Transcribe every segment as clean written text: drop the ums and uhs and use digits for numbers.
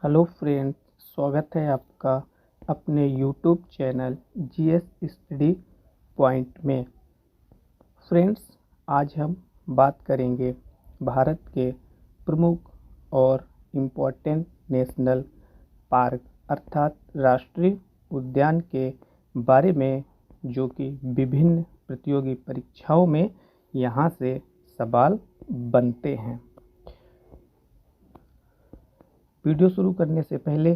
Hello friends, स्वागत है आपका अपने YouTube channel GS study point में। फ्रेंड्स, आज हम बात करेंगे भारत के प्रमुख और इम्पोर्टेंट नेशनल पार्क अर्थात राष्ट्रीय उद्यान के बारे में, जो कि विभिन्न प्रतियोगी परीक्षाओं में यहाँ से सवाल बनते हैं। वीडियो शुरू करने से पहले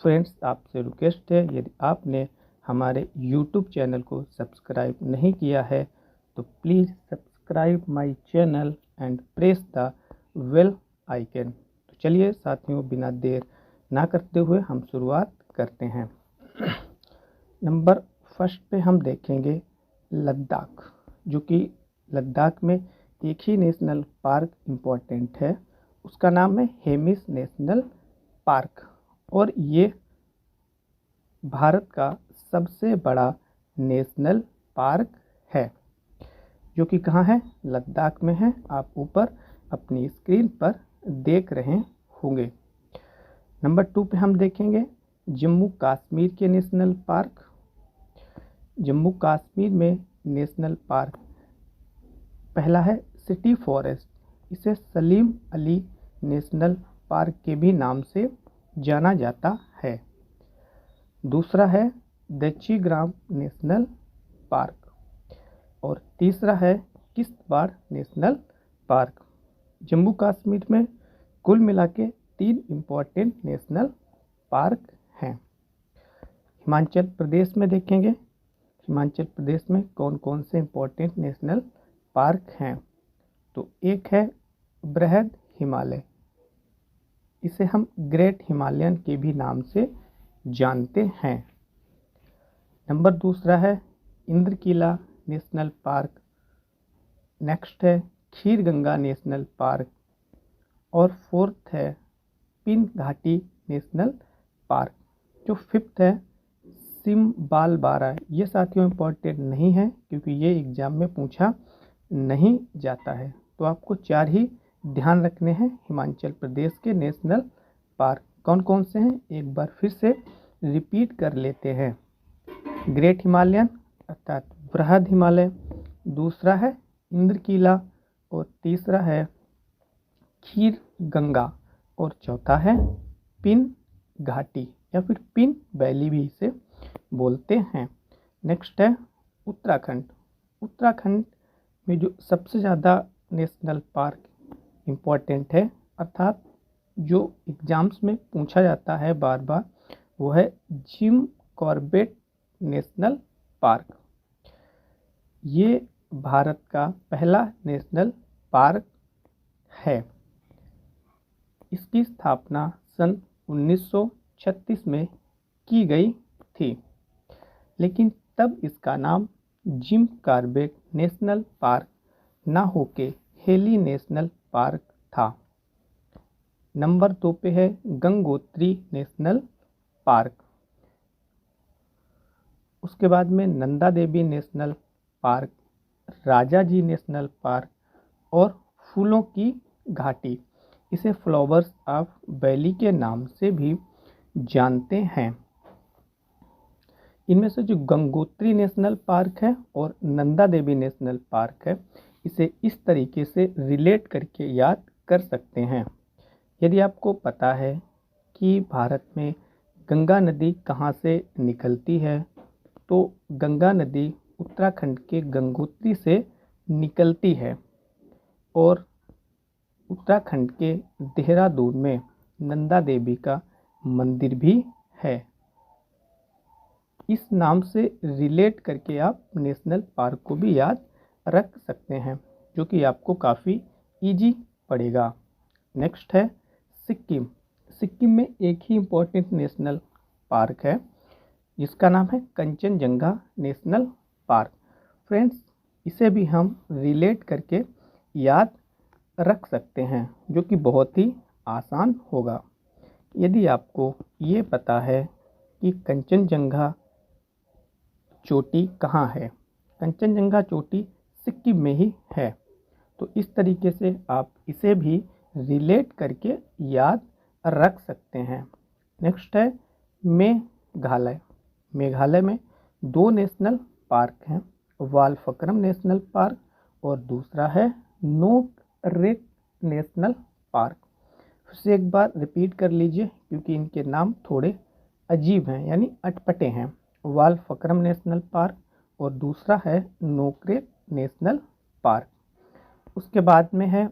फ्रेंड्स, आपसे रिक्वेस्ट है, यदि आपने हमारे YouTube चैनल को सब्सक्राइब नहीं किया है तो please subscribe my channel and press the bell icon. तो चलिए साथियों, बिना देर ना करते हुए हम शुरुआत करते हैं। नंबर फर्स्ट पे हम देखेंगे लद्दाख, जो कि लद्दाख में एक ही नेशनल पार्क इम्पोर्टेंट है, उसका नाम है हेमिस नेशनल पार्क और ये भारत का सबसे बड़ा नेशनल पार्क है, जो कि कहाँ है? लद्दाख में है। आप ऊपर अपनी स्क्रीन पर देख रहे होंगे। नंबर 2 पे हम देखेंगे जम्मू कश्मीर के नेशनल पार्क। जम्मू कश्मीर में नेशनल पार्क पहला है सिटी फॉरेस्ट, इसे सलीम अली नेशनल पार्क के भी नाम से जाना जाता है। दूसरा है दच्चीग्राम नेशनल पार्क और तीसरा है किश्तवाड़ नेशनल पार्क। जम्मू कश्मीर में कुल मिला के 3 इम्पोर्टेंट नेशनल पार्क हैं। हिमाचल प्रदेश में देखेंगे, हिमाचल प्रदेश में कौन कौन से इम्पोर्टेंट नेशनल पार्क हैं। तो एक है बृहद हिमालय, इसे हम ग्रेट हिमालयन के भी नाम से जानते हैं। नंबर दूसरा है इंद्रकीला नेशनल पार्क। नेक्स्ट है खीर गंगा नेशनल पार्क और फोर्थ है पिन घाटी नेशनल पार्क। जो फिफ्थ है सिमबालबारा। ये साथियों इम्पोर्टेंट नहीं है क्योंकि ये एग्जाम में पूछा नहीं जाता है, तो आपको 4 ही ध्यान रखने हैं हिमाचल प्रदेश के नेशनल पार्क। कौन कौन से हैं एक बार फिर से रिपीट कर लेते हैं। ग्रेट हिमालयन अर्थात बृहद हिमालय, दूसरा है इंद्रकीला और तीसरा है खीर गंगा और चौथा है पिन घाटी या फिर पिन वैली भी इसे बोलते हैं। नेक्स्ट है उत्तराखंड। उत्तराखंड में जो सबसे ज़्यादा नेशनल पार्क इम्पोर्टेंट है अर्थात जो एग्ज़ाम्स में पूछा जाता है बार बार, वो है जिम कॉर्बेट नेशनल पार्क। ये भारत का पहला नेशनल पार्क है। इसकी स्थापना सन 1936 में की गई थी, लेकिन तब इसका नाम जिम कॉर्बेट नेशनल पार्क ना होके हेली नेशनल पार्क था। नंबर 2 पे है गंगोत्री नेशनल पार्क। उसके बाद में Nanda Devi national park, Rajaji national park और फूलों की घाटी, इसे फ्लावर्स ऑफ वैली के नाम से भी जानते हैं। इनमें से जो गंगोत्री नेशनल पार्क है और नंदा देवी नेशनल पार्क है, इसे इस तरीके से रिलेट करके याद कर सकते हैं। यदि आपको पता है कि भारत में गंगा नदी कहाँ से निकलती है, तो गंगा नदी उत्तराखंड के गंगोत्री से निकलती है और उत्तराखंड के देहरादून में नंदा देवी का मंदिर भी है। इस नाम से रिलेट करके आप नेशनल पार्क को भी याद रख सकते हैं, जो कि आपको काफ़ी इजी पड़ेगा। नेक्स्ट है सिक्किम। सिक्किम में एक ही इम्पोर्टेंट नेशनल पार्क है जिसका नाम है कंचनजंगा नेशनल पार्क। फ्रेंड्स, इसे भी हम रिलेट करके याद रख सकते हैं, जो कि बहुत ही आसान होगा। यदि आपको ये पता है कि कंचनजंगा चोटी कहाँ है, कंचनजंगा चोटी सिक्किम में ही है, तो इस तरीके से आप इसे भी रिलेट करके याद रख सकते हैं। नेक्स्ट है मेघालय। मेघालय में 2 नेशनल पार्क हैं, वालफक्रम नेशनल पार्क और दूसरा है नोकरेक नेशनल पार्क। फिर से एक बार रिपीट कर लीजिए क्योंकि इनके नाम थोड़े अजीब हैं यानी अटपटे हैं। वालफक्रम नेशनल पार्क और दूसरा है नोकरेक नेशनल पार्क। उसके बाद में है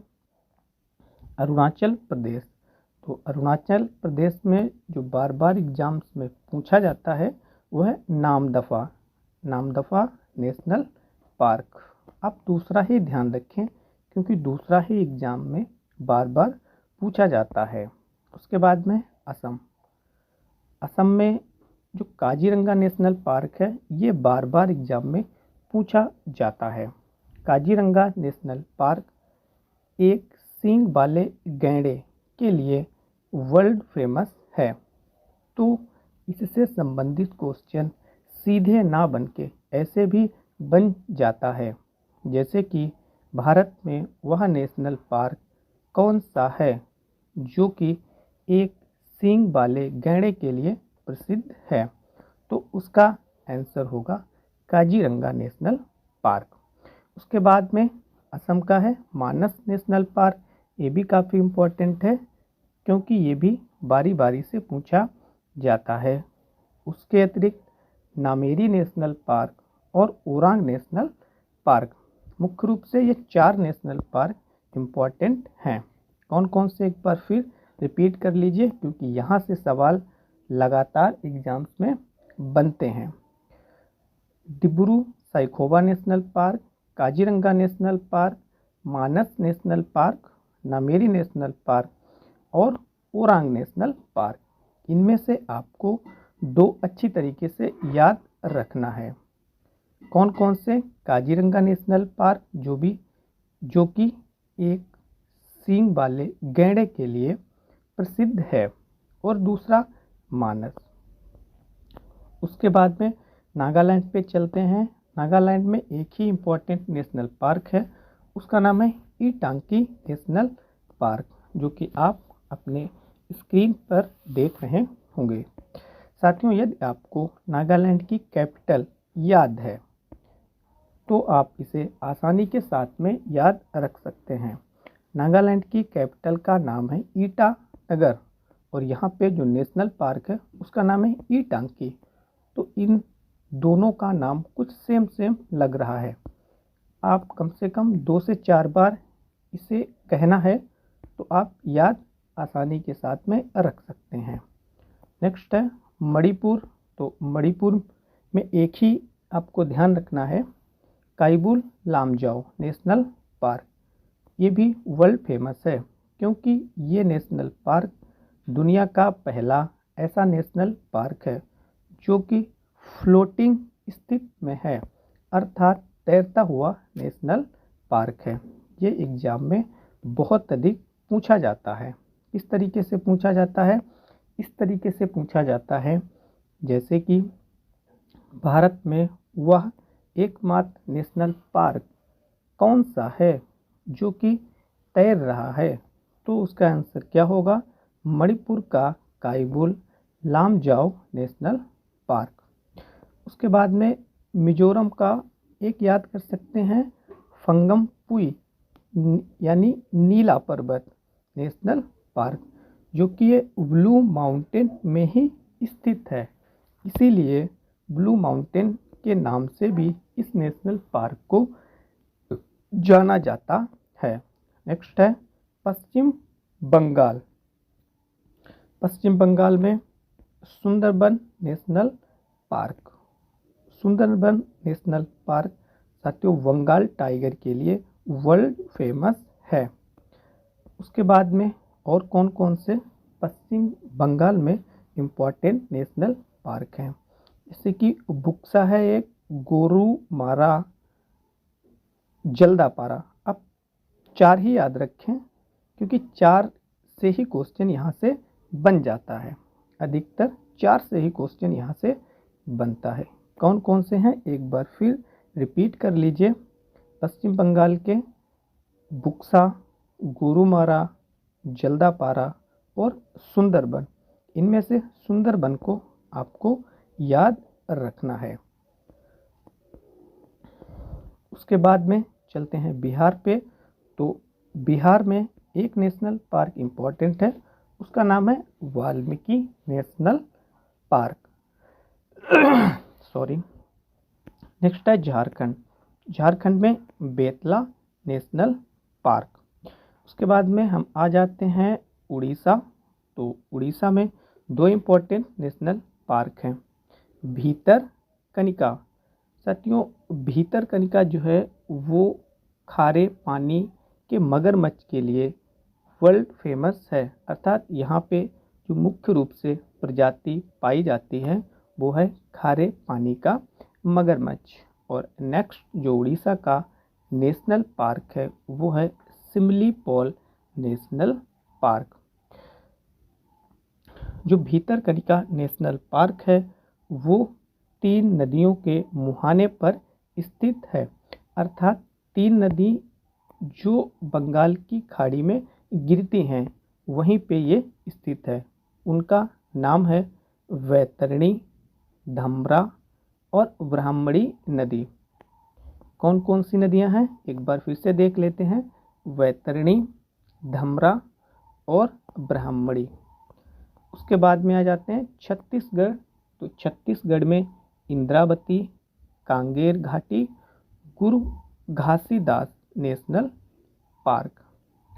अरुणाचल प्रदेश। तो अरुणाचल प्रदेश में जो बार बार एग्जाम्स में पूछा जाता है वो है नामदफा। Namdapha national park. आप दूसरा ही ध्यान रखें क्योंकि दूसरा ही एग्जाम में बार बार पूछा जाता है। उसके बाद में असम। असम में जो काजीरंगा नेशनल पार्क है ये बार बार एग्जाम में पूछा जाता है। काजीरंगा नेशनल पार्क एक सींग वाले गैंडे के लिए वर्ल्ड फेमस है। तो इससे संबंधित क्वेश्चन सीधे ना बन के ऐसे भी बन जाता है, जैसे कि भारत में वह नेशनल पार्क कौन सा है जो कि एक सींग वाले गैंडे के लिए प्रसिद्ध है। तो उसका आंसर होगा काजीरंगा नेशनल पार्क। उसके बाद में असम का है मानस नेशनल पार्क। ये भी काफ़ी इम्पोर्टेंट है क्योंकि ये भी बारी बारी से पूछा जाता है। उसके अतिरिक्त नामेरी नेशनल पार्क और ओरांग नेशनल पार्क, मुख्य रूप से ये 4 नेशनल पार्क इम्पोर्टेंट हैं। कौन कौन से एक बार फिर रिपीट कर लीजिए क्योंकि यहाँ से सवाल लगातार एग्जाम्स में बनते हैं। Dibru Saikhowa national park, Kaziranga national park, Manas national park, Nameri national park और ओरांग नेशनल पार्क। इनमें से आपको 2 अच्छी तरीके से याद रखना है। कौन कौन से? काजीरंगा नेशनल पार्क जो कि एक सींग वाले गैंडे के लिए प्रसिद्ध है और दूसरा मानस। उसके बाद में नागालैंड पे चलते हैं। नागालैंड में एक ही इम्पोर्टेंट नेशनल पार्क है, उसका नाम है ईटांकी नेशनल पार्क, जो कि आप अपने स्क्रीन पर देख रहे होंगे। साथियों, यदि आपको नागालैंड की कैपिटल याद है तो आप इसे आसानी के साथ में याद रख सकते हैं। नागालैंड की कैपिटल का नाम है ईटानगर और यहाँ पे जो नेशनल पार्क है उसका नाम है ईटांकी। तो इन दोनों का नाम कुछ सेम लग रहा है। आप कम से कम 2 से 4 बार इसे कहना है तो आप याद आसानी के साथ में रख सकते हैं। नेक्स्ट है मणिपुर। तो मणिपुर में एक ही आपको ध्यान रखना है, काइबुल लामजाओ नेशनल पार्क। ये भी वर्ल्ड फेमस है क्योंकि ये नेशनल पार्क दुनिया का पहला ऐसा नेशनल पार्क है जो कि फ्लोटिंग स्थिति में है, अर्थात तैरता हुआ नेशनल पार्क है। ये एग्जाम में बहुत अधिक पूछा जाता है। इस तरीके से पूछा जाता है, इस तरीके से पूछा जाता है जैसे कि भारत में वह एकमात्र नेशनल पार्क कौन सा है जो कि तैर रहा है। तो उसका आंसर क्या होगा? मणिपुर का काइबुल लामजाओ नेशनल पार्क। उसके बाद में मिजोरम का एक याद कर सकते हैं, फंगमपुई यानी नीला पर्वत नेशनल पार्क, जो कि ये ब्लू माउंटेन में ही स्थित है। इसीलिए ब्लू माउंटेन के नाम से भी इस नेशनल पार्क को जाना जाता है। नेक्स्ट है पश्चिम बंगाल। पश्चिम बंगाल में Sundarban national park. Sundarban national park साथियों बंगाल टाइगर के लिए वर्ल्ड फेमस है। उसके बाद में और कौन कौन से पश्चिम बंगाल में इम्पोर्टेंट नेशनल पार्क हैं, जैसे कि बुक्सा है एक, गोरुमारा, जल्दापारा। अब 4 ही याद रखें क्योंकि 4 से ही क्वेश्चन यहाँ से बन जाता है। अधिकतर 4 से ही क्वेश्चन यहाँ से बनता है। कौन कौन से हैं एक बार फिर रिपीट कर लीजिए। पश्चिम बंगाल के बुक्सा, गोरुमारा, जल्दापारा और सुंदरबन। इनमें से सुंदरबन को आपको याद रखना है। उसके बाद में चलते हैं बिहार पे। तो बिहार में एक नेशनल पार्क इम्पोर्टेंट है, उसका नाम है Valmiki national park. Sorry. Next है झारखंड। झारखंड में बेतला नेशनल पार्क। उसके बाद में हम आ जाते हैं उड़ीसा। तो उड़ीसा में दो इम्पोर्टेंट नेशनल पार्क हैं। भीतरकनिका। साथियों, भीतरकनिका जो है वो खारे पानी के मगरमच्छ के लिए वर्ल्ड फेमस है, अर्थात यहाँ पे जो मुख्य रूप से प्रजाति पाई जाती है वो है खारे पानी का मगरमच्छ। और नेक्स्ट जो उड़ीसा का नेशनल पार्क है वो है सिमलीपाल नेशनल पार्क। जो भीतरकनिका नेशनल पार्क है वो 3 नदियों के मुहाने पर स्थित है, अर्थात 3 नदी जो बंगाल की खाड़ी में गिरती हैं वहीं पे ये स्थित है। उनका नाम है वैतरणी, धमरा और ब्राह्मणी नदी। कौन कौन सी नदियां हैं एक बार फिर से देख लेते हैं। वैतरणी, धमरा और ब्राह्मणी। उसके बाद में आ जाते हैं छत्तीसगढ़। तो छत्तीसगढ़ में इंद्रावती, कांगेर घाटी, गुरु घासीदास नेशनल पार्क।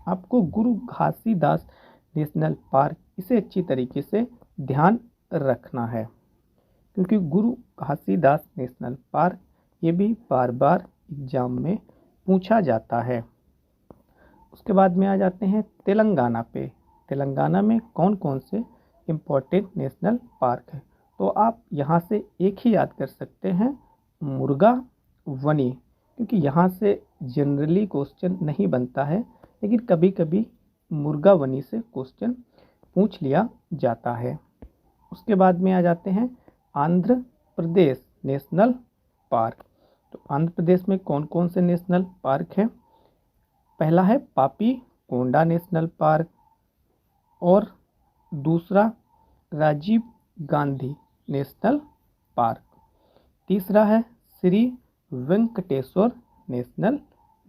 आपको गुरु घासीदास नेशनल पार्क इसे अच्छी तरीके से ध्यान रखना है, क्योंकि गुरु घासीदास नेशनल पार्क ये भी बार बार एग्जाम में पूछा जाता है। उसके बाद में आ जाते हैं तेलंगाना पे। तेलंगाना में कौन कौन से इम्पोर्टेंट नेशनल पार्क है, तो आप यहाँ से एक ही याद कर सकते हैं, मुर्गा वनी, क्योंकि यहाँ से जनरली क्वेश्चन नहीं बनता है, लेकिन कभी कभी मुर्गा वनी से क्वेश्चन पूछ लिया जाता है। उसके बाद में आ जाते हैं आंध्र प्रदेश नेशनल पार्क। तो आंध्र प्रदेश में कौन कौन से नेशनल पार्क हैं? पहला है पापी कोंडा नेशनल पार्क, और दूसरा राजीव गांधी नेशनल पार्क, तीसरा है श्री वेंकटेश्वर नेशनल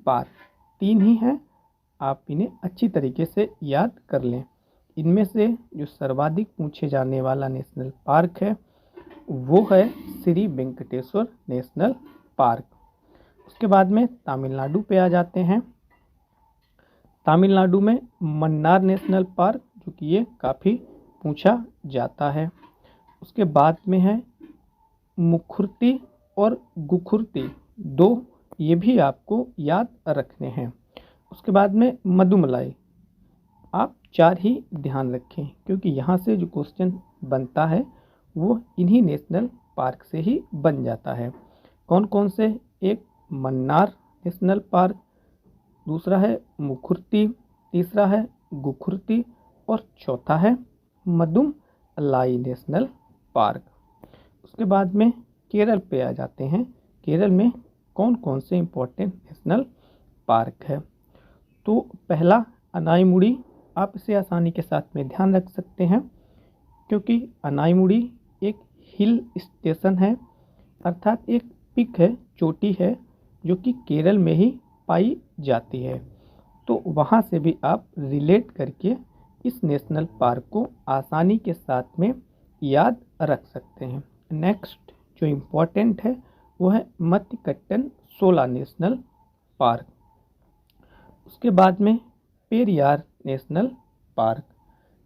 पार्क। 3 ही हैं, आप इन्हें अच्छी तरीके से याद कर लें। इनमें से जो सर्वाधिक पूछे जाने वाला नेशनल पार्क है वो है श्री वेंकटेश्वर नेशनल पार्क। उसके बाद में तमिलनाडु पे आ जाते हैं। तमिलनाडु में मन्नार नेशनल पार्क, जो कि ये काफ़ी पूछा जाता है। उसके बाद में है मुखुर्ती और गुखुर्ती, 2 ये भी आपको याद रखने हैं। उसके बाद में मधुमलाई, आप 4 ही ध्यान रखें, क्योंकि यहाँ से जो क्वेश्चन बनता है वो इन्हीं नेशनल पार्क से ही बन जाता है। कौन कौन से? एक मन्नार नेशनल पार्क, दूसरा है मुखुर्ती, तीसरा है गुखुर्ती और चौथा है मदुमलाई नेशनल पार्क। उसके बाद में केरल पे आ जाते हैं। केरल में कौन कौन से इम्पोर्टेंट नेशनल पार्क है? तो पहला अनाईमुड़ी, आप इसे आसानी के साथ में ध्यान रख सकते हैं, क्योंकि अनाईमुड़ी एक हिल स्टेशन है, अर्थात एक पिक है, चोटी है, जो कि केरल में ही पाई जाती है। तो वहाँ से भी आप रिलेट करके इस नेशनल पार्क को आसानी के साथ में याद रख सकते हैं। नेक्स्ट जो इम्पोर्टेंट है वो है मतिकट्टन शोला नेशनल पार्क। उसके बाद में पेरियार नेशनल पार्क,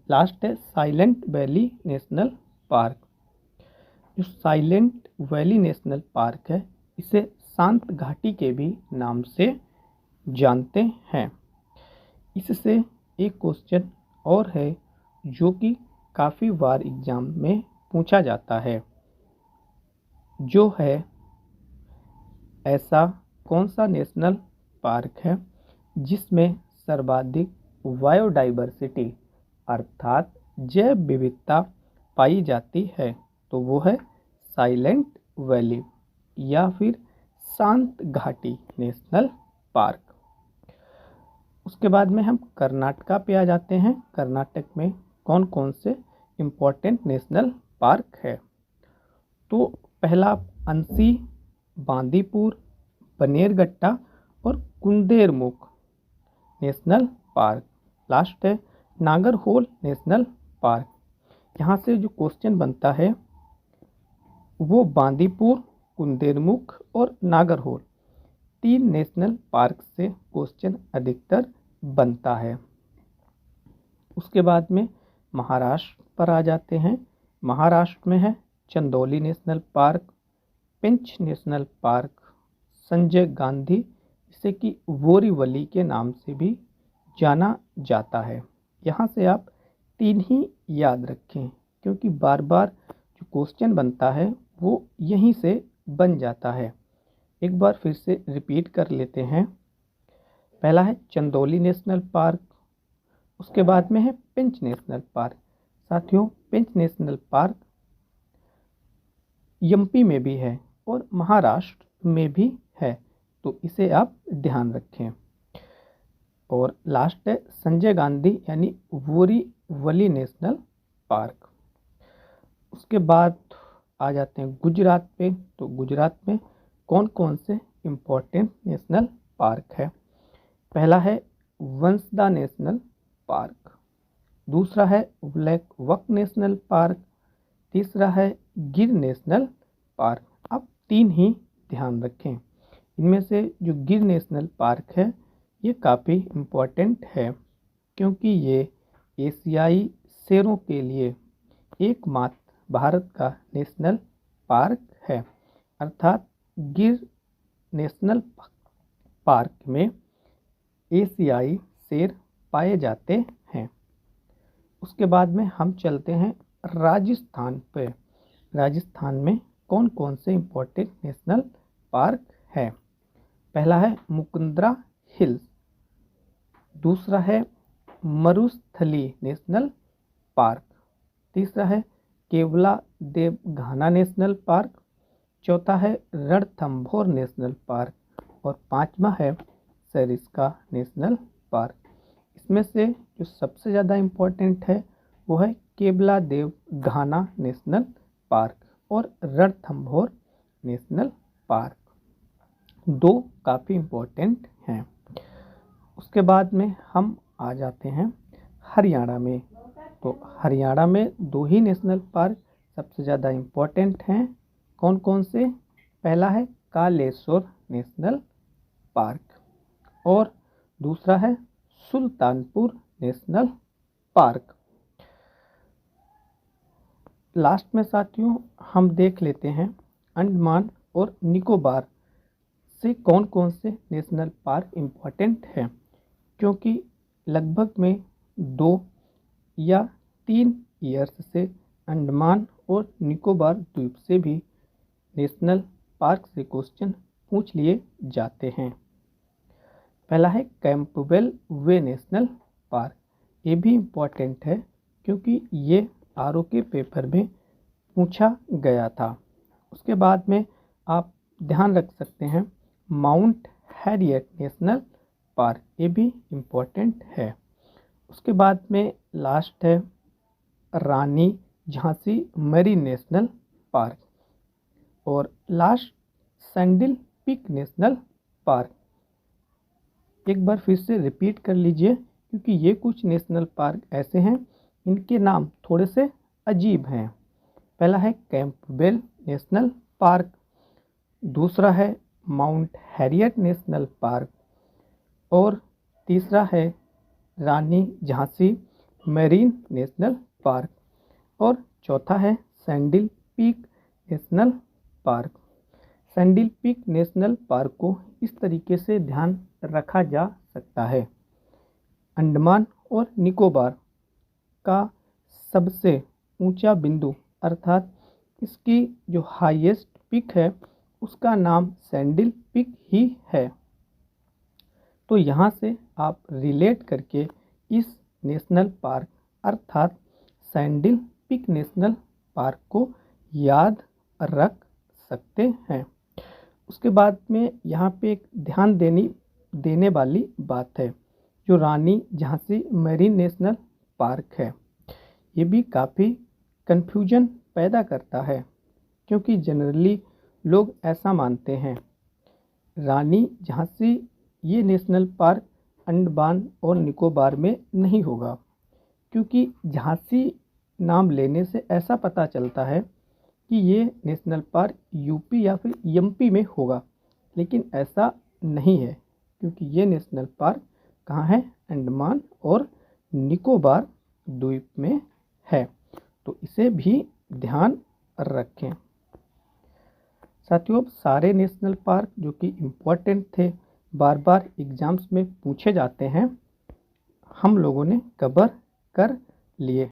लास्ट है साइलेंट वैली नेशनल पार्क। जो साइलेंट वैली नेशनल पार्क है इसे शांत घाटी के भी नाम से जानते हैं। इससे एक क्वेश्चन और है जो कि काफ़ी बार एग्जाम में पूछा जाता है, जो है ऐसा कौन सा नेशनल पार्क है जिसमें सर्वाधिक बायोडाइवर्सिटी अर्थात जैव विविधता पाई जाती है? तो वो है साइलेंट वैली या फिर शांत घाटी नेशनल पार्क। उसके बाद में हम कर्नाटका पे आ जाते हैं। कर्नाटक में कौन कौन से इम्पोर्टेंट नेशनल पार्क है। तो पहला अंसी, बांदीपुर, बनेरघट्टा और कुंदेरमुख नेशनल पार्क। लास्ट है नागरहोल नेशनल पार्क। यहाँ से जो क्वेश्चन बनता है वो बांदीपुर, कुंदेरमुख और नागरहोल 3 नेशनल पार्क से क्वेश्चन अधिकतर बनता है। उसके बाद में महाराष्ट्र पर आ जाते हैं। महाराष्ट्र में है चंदौली नेशनल पार्क, पेंच नेशनल पार्क, संजय गांधी, जिसे कि बोरीवली के नाम से भी जाना जाता है। यहाँ से आप 3 ही याद रखें, क्योंकि बार बार जो क्वेश्चन बनता है वो यहीं से बन जाता है। एक बार फिर से रिपीट कर लेते हैं। पहला है चंदौली नेशनल पार्क, उसके बाद में है पेंच नेशनल पार्क। साथियों, पेंच नेशनल पार्क एमपी में भी है और महाराष्ट्र में भी है, तो इसे आप ध्यान रखें। और लास्ट है संजय गांधी यानी बोरीवली नेशनल पार्क। उसके बाद आ जाते हैं गुजरात पे। तो गुजरात में कौन कौन से इम्पोर्टेंट नेशनल पार्क है। पहला है वंसदा नेशनल पार्क, दूसरा है ब्लैक बक नेशनल पार्क, तीसरा है गिर नेशनल पार्क। आप 3 ही ध्यान रखें। इनमें से जो गिर नेशनल पार्क है ये काफ़ी इम्पोर्टेंट है, क्योंकि ये एशियाई शेरों के लिए एकमात्र भारत का नेशनल पार्क है। अर्थात गिर नेशनल पार्क में एशियाई शेर पाए जाते हैं। उसके बाद में हम चलते हैं राजस्थान पे। राजस्थान में कौन कौन से इम्पोर्टेंट नेशनल पार्क है। पहला है मुकुंदरा हिल्स, दूसरा है मरुस्थली नेशनल पार्क, तीसरा है केवला देवघाना नेशनल पार्क, चौथा है रणथंभौर नेशनल पार्क और 5वां है सरिस्का नेशनल पार्क। इसमें से जो सबसे ज़्यादा इम्पोर्टेंट है वो है केवला देवघाना नेशनल पार्क और रणथंभौर नेशनल पार्क। 2 काफ़ी इम्पोर्टेंट हैं। उसके बाद में हम आ जाते हैं हरियाणा में। तो हरियाणा में 2 ही नेशनल पार्क सबसे ज़्यादा इम्पोर्टेंट हैं। कौन कौन से। पहला है कालेश्वर नेशनल पार्क और दूसरा है सुल्तानपुर नेशनल पार्क। लास्ट में साथियों हम देख लेते हैं अंडमान और निकोबार से कौन कौन से नेशनल पार्क इम्पोर्टेंट हैं, क्योंकि लगभग में 2 या 3 ईयर्स से अंडमान और निकोबार द्वीप से भी नेशनल पार्क से क्वेश्चन पूछ लिए जाते हैं। पहला है कैंपबेल वे नेशनल पार्क। ये भी इम्पोर्टेंट है, क्योंकि ये आरओ के पेपर में पूछा गया था। उसके बाद में आप ध्यान रख सकते हैं माउंट हैरियट नेशनल पार्क, ये भी इम्पोर्टेंट है। उसके बाद में लास्ट है रानी झांसी मरीन नेशनल पार्क और last sandal peak national park. एक बार फिर से रिपीट कर लीजिए, क्योंकि ये कुछ नेशनल पार्क ऐसे हैं इनके नाम थोड़े से अजीब हैं। पहला है कैंपबेल नेशनल पार्क, दूसरा है माउंट हैरियट नेशनल पार्क और तीसरा है रानी झांसी मरीन नेशनल पार्क और चौथा है sandal peak national park. Sandal peak national park को इस तरीके से ध्यान रखा जा सकता है। अंडमान और निकोबार का सबसे ऊंचा बिंदु अर्थात इसकी जो हाईएस्ट पीक है उसका नाम सैंडल पीक ही है। तो यहाँ से आप रिलेट करके इस नेशनल पार्क अर्थात सैंडल पीक नेशनल पार्क को याद रख सकते हैं। उसके बाद में यहाँ पे एक ध्यान देने वाली बात है, जो रानी झांसी मरीन नेशनल पार्क है ये भी काफ़ी कन्फ्यूजन पैदा करता है, क्योंकि जनरली लोग ऐसा मानते हैं रानी झांसी ये नेशनल पार्क अंडमान और निकोबार में नहीं होगा, क्योंकि झांसी नाम लेने से ऐसा पता चलता है कि ये नेशनल पार्क यूपी या फिर एमपी में होगा, लेकिन ऐसा नहीं है, क्योंकि ये नेशनल पार्क कहाँ है, अंडमान और निकोबार द्वीप में है। तो इसे भी ध्यान रखें। साथियों, सारे नेशनल पार्क जो कि इम्पोर्टेंट थे, बार बार एग्जाम्स में पूछे जाते हैं, हम लोगों ने कवर कर लिए।